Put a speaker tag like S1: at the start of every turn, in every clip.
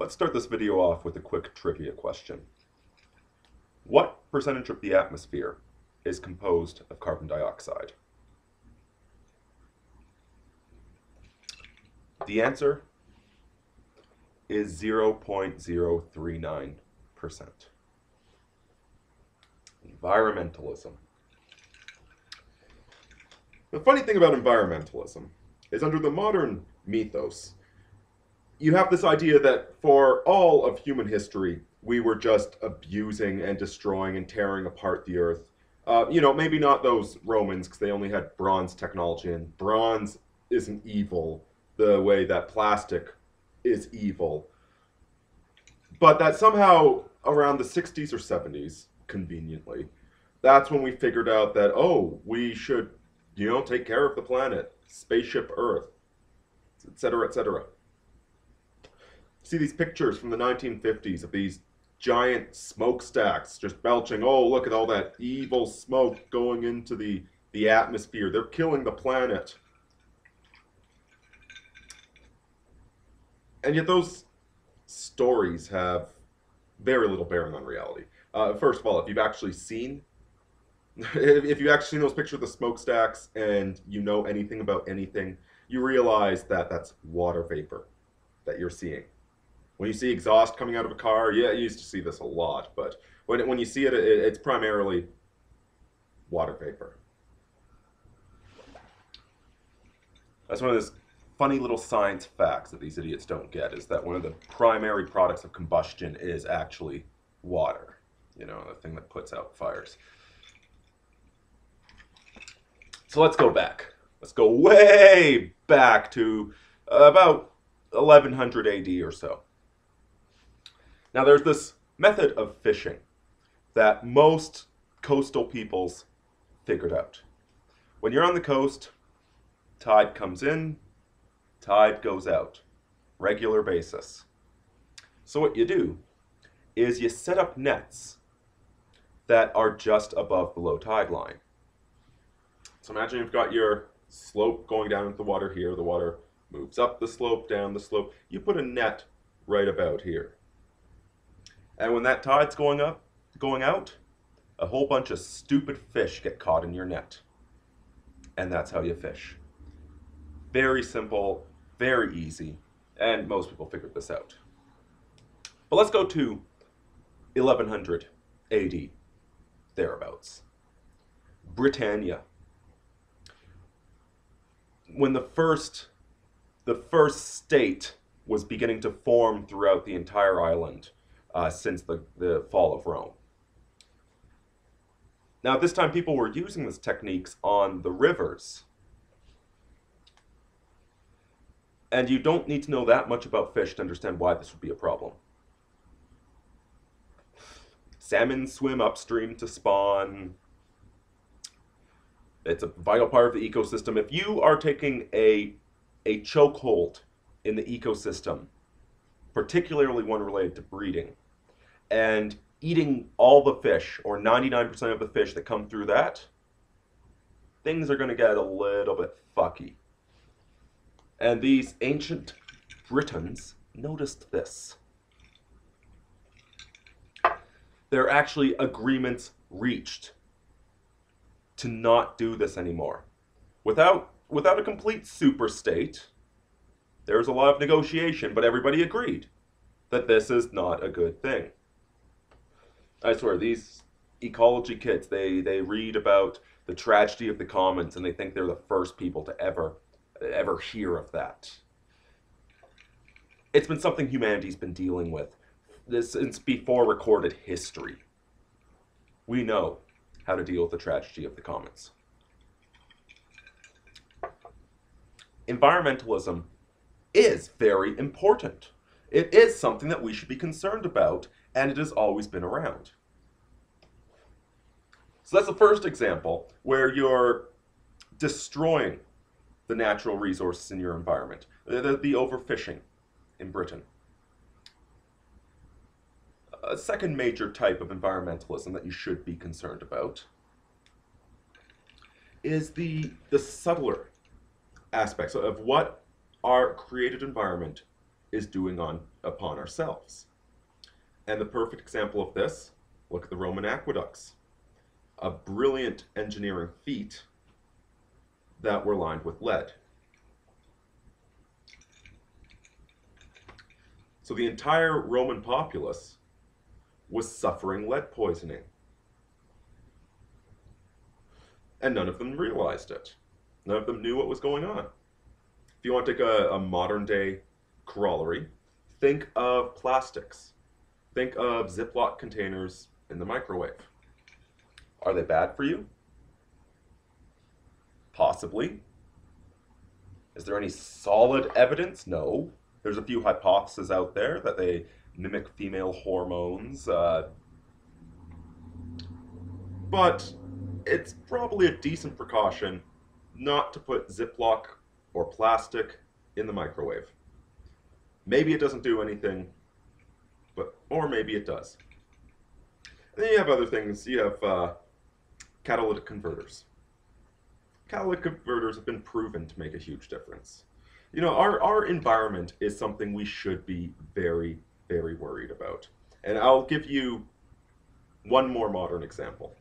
S1: Let's start this video off with a quick trivia question. What percentage of the atmosphere is composed of carbon dioxide? The answer is 0.039%. Environmentalism. The funny thing about environmentalism is under the modern mythos, you have this idea that for all of human history, we were just abusing and destroying and tearing apart the earth. Maybe not those Romans because they only had bronze technology, and bronze isn't evil the way that plastic is evil. But that somehow around the 60s or 70s, conveniently, that's when we figured out that, oh, we should, take care of the planet, spaceship Earth, etc., etc. See these pictures from the 1950s of these giant smokestacks just belching. Oh, look at all that evil smoke going into the atmosphere. They're killing the planet. And yet those stories have very little bearing on reality. First of all, if you've actually seen those pictures of the smokestacks and you know anything about anything, you realize that that's water vapor that you're seeing. When you see exhaust coming out of a car, yeah, you used to see this a lot, but when you see it, it's primarily water vapor. That's one of those funny little science facts that these idiots don't get, is that one of the primary products of combustion is actually water, the thing that puts out fires. So let's go back. Let's go way back to about 1100 AD or so. Now there's this method of fishing that most coastal peoples figured out. When you're on the coast, tide comes in, tide goes out, regular basis. So what you do is you set up nets that are just above the low tide line. So imagine you've got your slope going down into the water here, the water moves up the slope, down the slope. You put a net right about here. And when that tide's going up, going out, a whole bunch of stupid fish get caught in your net. And that's how you fish. Very simple, very easy, and most people figured this out. But let's go to 1100 AD, thereabouts. Britannia. When the first state was beginning to form throughout the entire island, since the fall of Rome. Now, at this time, people were using these techniques on the rivers. And you don't need to know that much about fish to understand why this would be a problem. Salmon swim upstream to spawn. It's a vital part of the ecosystem. If you are taking a chokehold in the ecosystem, particularly one related to breeding, and eating all the fish, or 99% of the fish that come through that, things are going to get a little bit fucky. And these ancient Britons noticed this. There are actually agreements reached to not do this anymore. Without a complete superstate, there's a lot of negotiation, but everybody agreed that this is not a good thing. I swear, these ecology kids, they read about the tragedy of the commons and they think they're the first people to ever hear of that. It's been something humanity's been dealing with since before recorded history. We know how to deal with the tragedy of the commons. Environmentalism is very important. It is something that we should be concerned about, and it has always been around. So that's the first example where you're destroying the natural resources in your environment. The overfishing in Britain. A second major type of environmentalism that you should be concerned about is the subtler aspects of what our created environment is doing upon ourselves. And the perfect example of this, look at the Roman aqueducts. A brilliant engineering feat that were lined with lead. So the entire Roman populace was suffering lead poisoning. And none of them realized it. None of them knew what was going on. If you want to take a modern day corollary, think of plastics. Think of Ziploc containers in the microwave. Are they bad for you? Possibly. Is there any solid evidence? No. There's a few hypotheses out there that they mimic female hormones. But it's probably a decent precaution not to put Ziploc or plastic in the microwave. Maybe it doesn't do anything, or maybe it does. And then you have other things. You have catalytic converters. Catalytic converters have been proven to make a huge difference. You know, our environment is something we should be very, very worried about. And I'll give you one more modern example,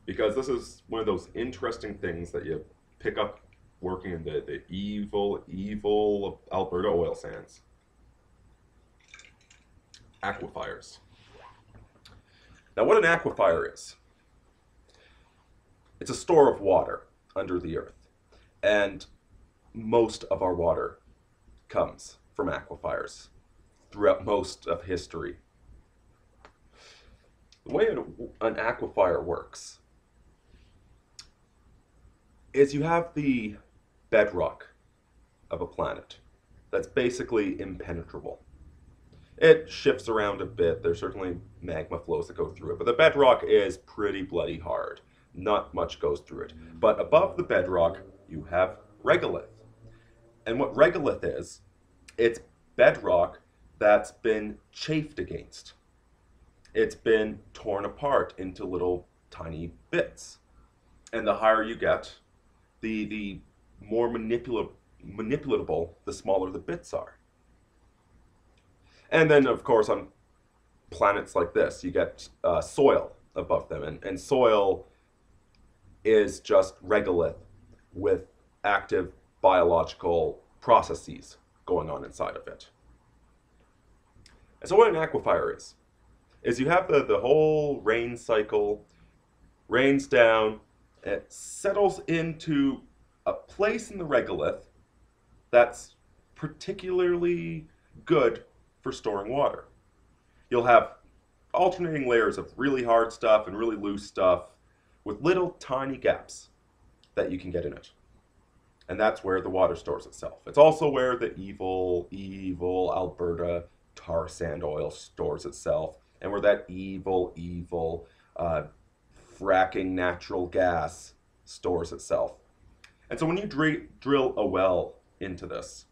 S1: because this is one of those interesting things that you pick up working in the evil, evil Alberta oil sands. Aquifers. Now, what an aquifer is, it's a store of water under the earth. And most of our water comes from aquifers throughout most of history. The way an aquifer works is you have the bedrock of a planet that's basically impenetrable. It shifts around a bit. There's certainly magma flows that go through it, but the bedrock is pretty bloody hard. Not much goes through it. But above the bedrock, you have regolith. And what regolith is, it's bedrock that's been chafed against. It's been torn apart into little tiny bits. And the higher you get, the more manipulatable the smaller the bits are. And then, of course, on planets like this, you get soil above them. And soil is just regolith with active biological processes going on inside of it. And so what an aquifer is you have the whole rain cycle, rains down, it settles into a place in the regolith that's particularly good for storing water. You'll have alternating layers of really hard stuff and really loose stuff with little tiny gaps that you can get in it. And that's where the water stores itself. It's also where the evil, evil Alberta tar sand oil stores itself, and where that evil, evil fracking natural gas stores itself. And so when you drill a well into this,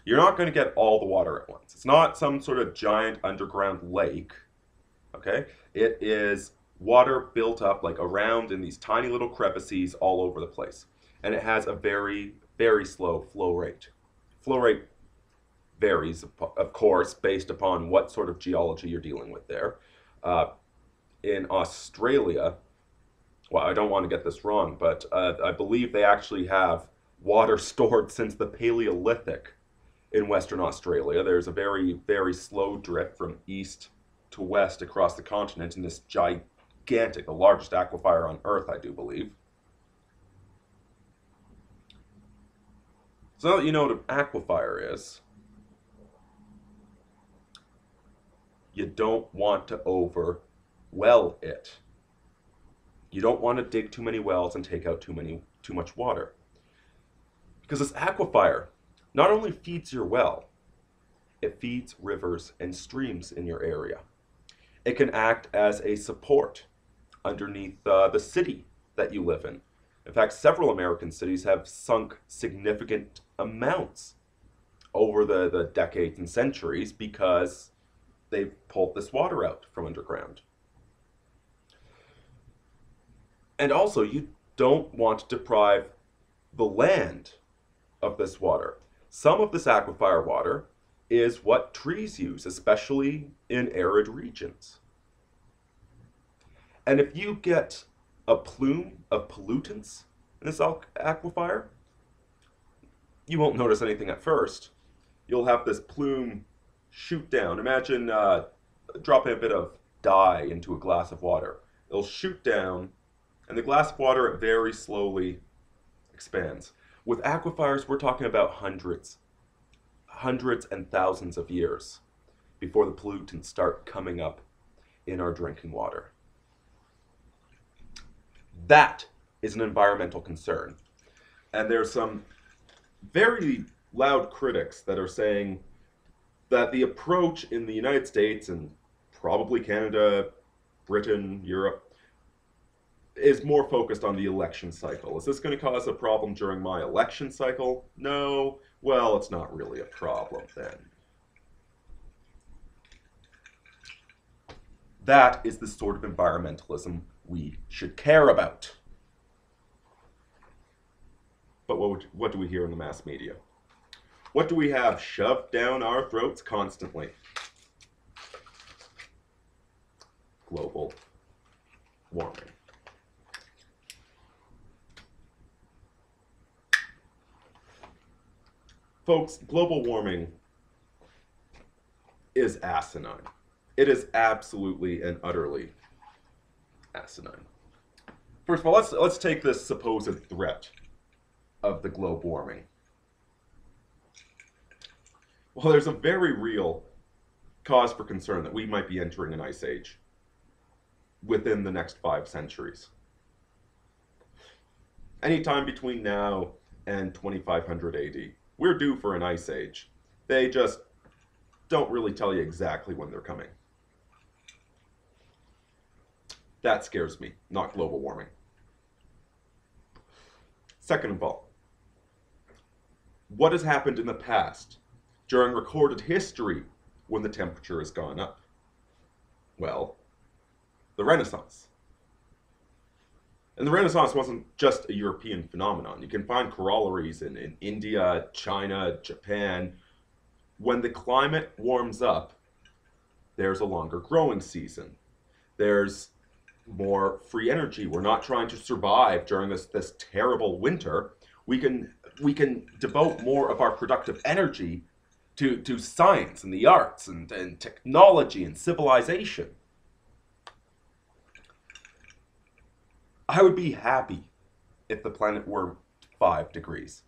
S1: you're not going to get all the water at once. It's not some sort of giant underground lake, okay? It is water built up like around in these tiny little crevices all over the place. And it has a very, very slow flow rate. Flow rate varies, of course, based upon what sort of geology you're dealing with there. In Australia, well, I don't want to get this wrong, but I believe they actually have water stored since the Paleolithic in Western Australia. There's a very, very slow drip from east to west across the continent in this gigantic, the largest aquifer on Earth, I do believe. So now that you know what an aquifer is, you don't want to over-well it. You don't want to dig too many wells and take out too much water. Because this aquifer not only feeds your well, it feeds rivers and streams in your area. It can act as a support underneath the city that you live in. In fact, several American cities have sunk significant amounts over the decades and centuries because they've pulled this water out from underground. And also, you don't want to deprive the land of this water. Some of this aquifer water is what trees use, especially in arid regions. And if you get a plume of pollutants in this aquifer, you won't notice anything at first. You'll have this plume shoot down. Imagine dropping a bit of dye into a glass of water. It'll shoot down, and the glass of water very slowly expands. With aquifers, we're talking about hundreds and thousands of years before the pollutants start coming up in our drinking water. That is an environmental concern. And there's some very loud critics that are saying that the approach in the United States and probably Canada, Britain, Europe, is more focused on the election cycle. Is this going to cause a problem during my election cycle? No. Well, it's not really a problem then. That is the sort of environmentalism we should care about. But what do we hear in the mass media? What do we have shoved down our throats constantly? Global warming. Folks, global warming is asinine. It is absolutely and utterly asinine. First of all, let's take this supposed threat of the globe warming. Well, there's a very real cause for concern that we might be entering an ice age within the next 5 centuries. Anytime between now and 2500 AD, we're due for an ice age. They just don't really tell you exactly when they're coming. That scares me, not global warming. Second of all, what has happened in the past during recorded history when the temperature has gone up? Well, the Renaissance. And the Renaissance wasn't just a European phenomenon. You can find corollaries in India, China, Japan. When the climate warms up, there's a longer growing season. There's more free energy. We're not trying to survive during this terrible winter. We can devote more of our productive energy to science and the arts and technology and civilization. I would be happy if the planet were 5 degrees.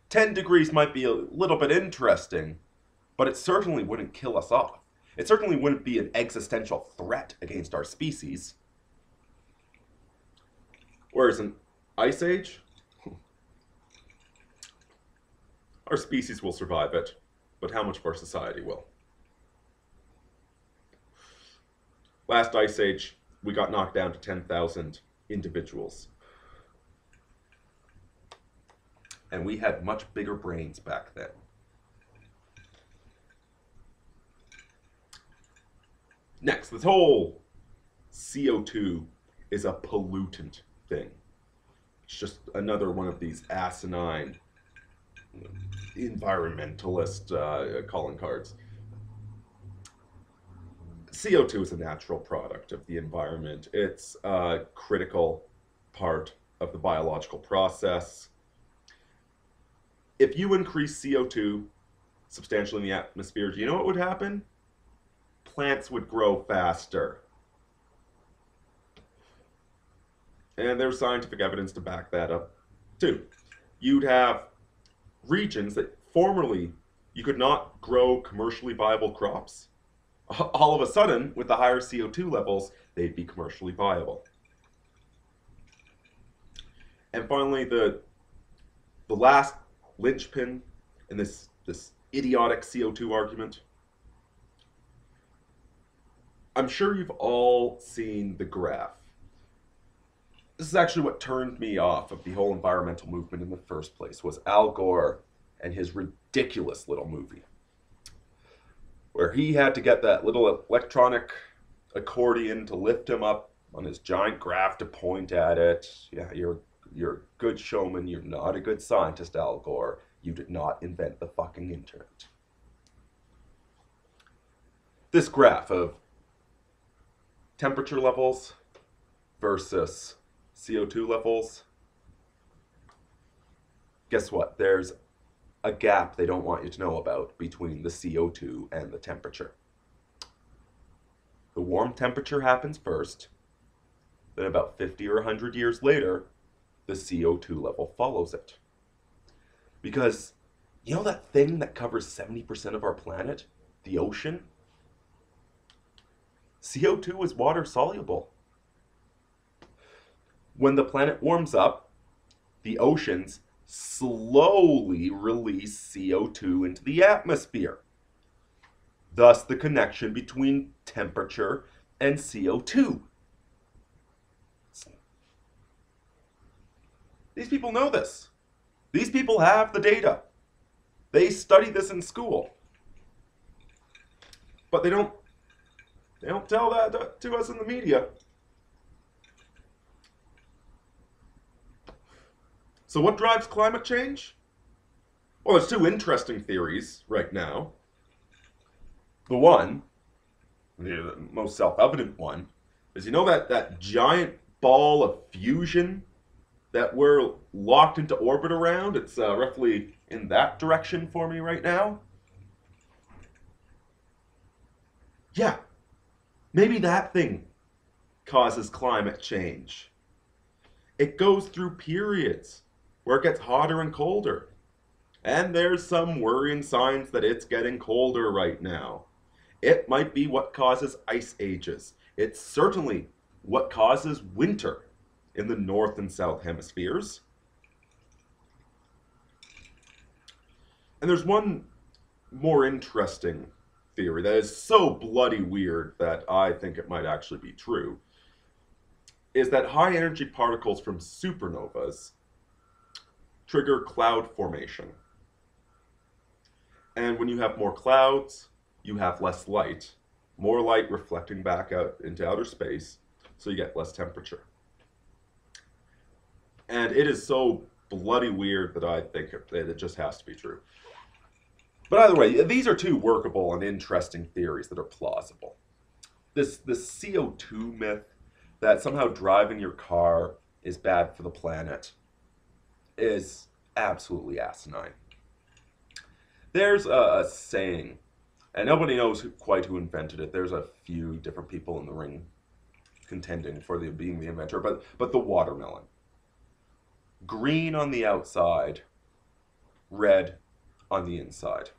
S1: 10 degrees might be a little bit interesting, but it certainly wouldn't kill us off. It certainly wouldn't be an existential threat against our species. Whereas an ice age, our species will survive it, but how much of our society will? Last ice age, we got knocked down to 10,000 individuals. And we had much bigger brains back then. Next, this whole CO2 is a pollutant thing. It's just another one of these asinine environmentalist calling cards. CO2 is a natural product of the environment. It's a critical part of the biological process. If you increase CO2 substantially in the atmosphere, do you know what would happen? Plants would grow faster. And there's scientific evidence to back that up, too. You'd have regions that formerly you could not grow commercially viable crops. All of a sudden, with the higher CO2 levels, they'd be commercially viable. And finally, the last linchpin in this idiotic CO2 argument. I'm sure you've all seen the graph. This is actually what turned me off of the whole environmental movement in the first place, was Al Gore and his ridiculous little movie, where he had to get that little electronic accordion to lift him up on his giant graph to point at it. Yeah, you're a good showman. You're not a good scientist, Al Gore. You did not invent the fucking internet. this graph of temperature levels versus CO2 levels, guess what? There's a gap they don't want you to know about between the CO2 and the temperature. The warm temperature happens first, then about 50 or 100 years later, the CO2 level follows it. Because you know that thing that covers 70% of our planet, the ocean? CO2 is water soluble. When the planet warms up, the oceans slowly release CO2 into the atmosphere. Thus, the connection between temperature and CO2. These people know this. These people have the data. They study this in school. But they don't tell that to us in the media. So what drives climate change? Well, there's two interesting theories right now. The one, the most self-evident one, is that giant ball of fusion that we're locked into orbit around? It's roughly in that direction for me right now. Yeah, maybe that thing causes climate change. It goes through periods where it gets hotter and colder. And there's some worrying signs that it's getting colder right now. It might be what causes ice ages. It's certainly what causes winter in the north and south hemispheres. And there's one more interesting theory that is so bloody weird that I think it might actually be true, is that high energy particles from supernovas trigger cloud formation. And when you have more clouds, you have less light. More light reflecting back out into outer space, so you get less temperature. And it is so bloody weird that I think it just has to be true. But either way, these are two workable and interesting theories that are plausible. This CO2 myth that somehow driving your car is bad for the planet is absolutely asinine. There's a saying, and nobody knows quite who invented it. There's a few different people in the ring contending for being the inventor, but the watermelon. Green on the outside, red on the inside.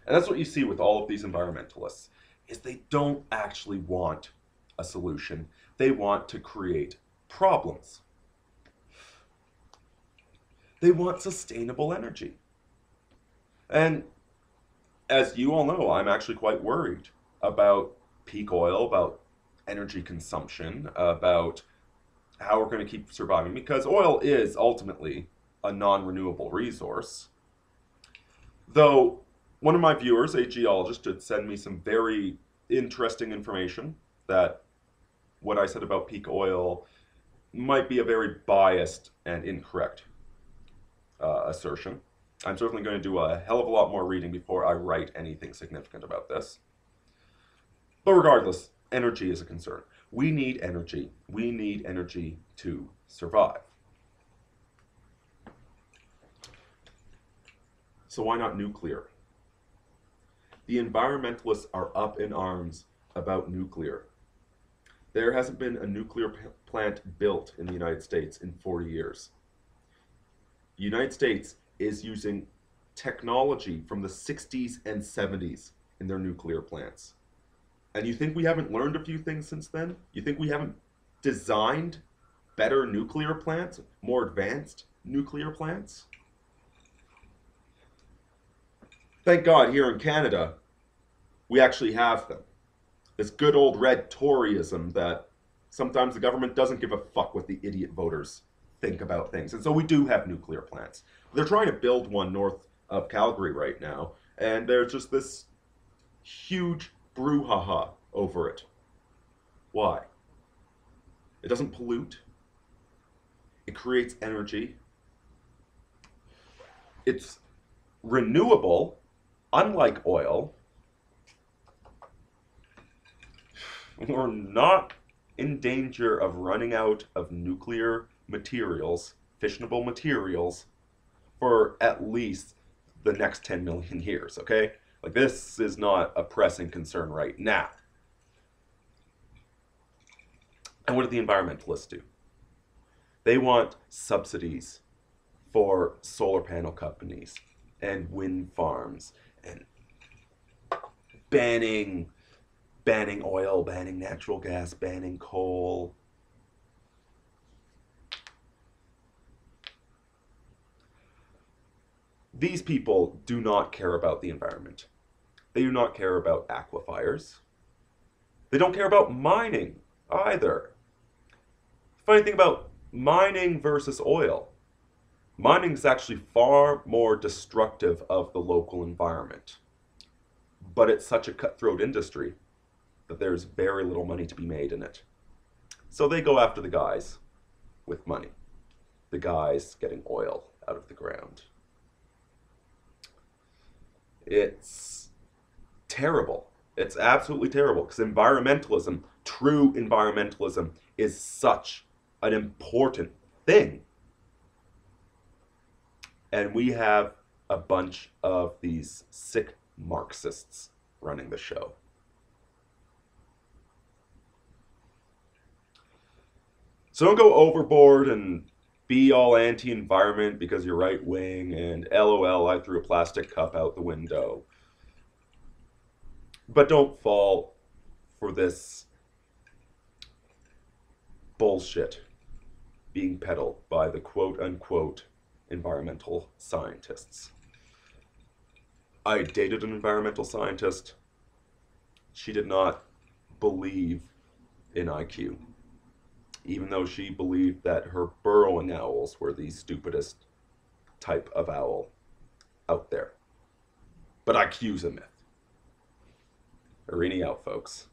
S1: And that's what you see with all of these environmentalists, is they don't actually want a solution. They want to create problems. They want sustainable energy. And as you all know, I'm actually quite worried about peak oil, about energy consumption, about how we're going to keep surviving, because oil is ultimately a non-renewable resource. Though one of my viewers, a geologist, did send me some very interesting information that what I said about peak oil might be a very biased and incorrect assertion. I'm certainly going to do a hell of a lot more reading before I write anything significant about this. But regardless, energy is a concern. We need energy. We need energy to survive. So why not nuclear? The environmentalists are up in arms about nuclear. There hasn't been a nuclear plant built in the United States in 40 years. The United States is using technology from the 60s and 70s in their nuclear plants. And you think we haven't learned a few things since then? You think we haven't designed better nuclear plants, more advanced nuclear plants? Thank God here in Canada, we actually have them. This good old red Toryism that sometimes the government doesn't give a fuck what the idiot voters think about things. And so we do have nuclear plants. They're trying to build one north of Calgary right now, and there's just this huge brouhaha over it. Why? It doesn't pollute. It creates energy. It's renewable, unlike oil. we're not in danger of running out of nuclear materials, fissionable materials, for at least the next 10 million years, okay? Like, this is not a pressing concern right now. And what do the environmentalists do? They want subsidies for solar panel companies and wind farms and banning oil, banning natural gas, banning coal. These people do not care about the environment. They do not care about aquifers. They don't care about mining either. Funny thing about mining versus oil. Mining is actually far more destructive of the local environment. But it's such a cutthroat industry that there's very little money to be made in it. So they go after the guys with money. The guys getting oil out of the ground. It's terrible. It's absolutely terrible because environmentalism, true environmentalism, is such an important thing. And we have a bunch of these sick Marxists running the show. So don't go overboard and be all anti-environment because you're right wing and LOL, I threw a plastic cup out the window. But don't fall for this bullshit being peddled by the quote-unquote environmental scientists. I dated an environmental scientist. She did not believe in IQ, even though she believed that her burrowing owls were the stupidest type of owl out there. But IQ's a myth. Irini out, folks.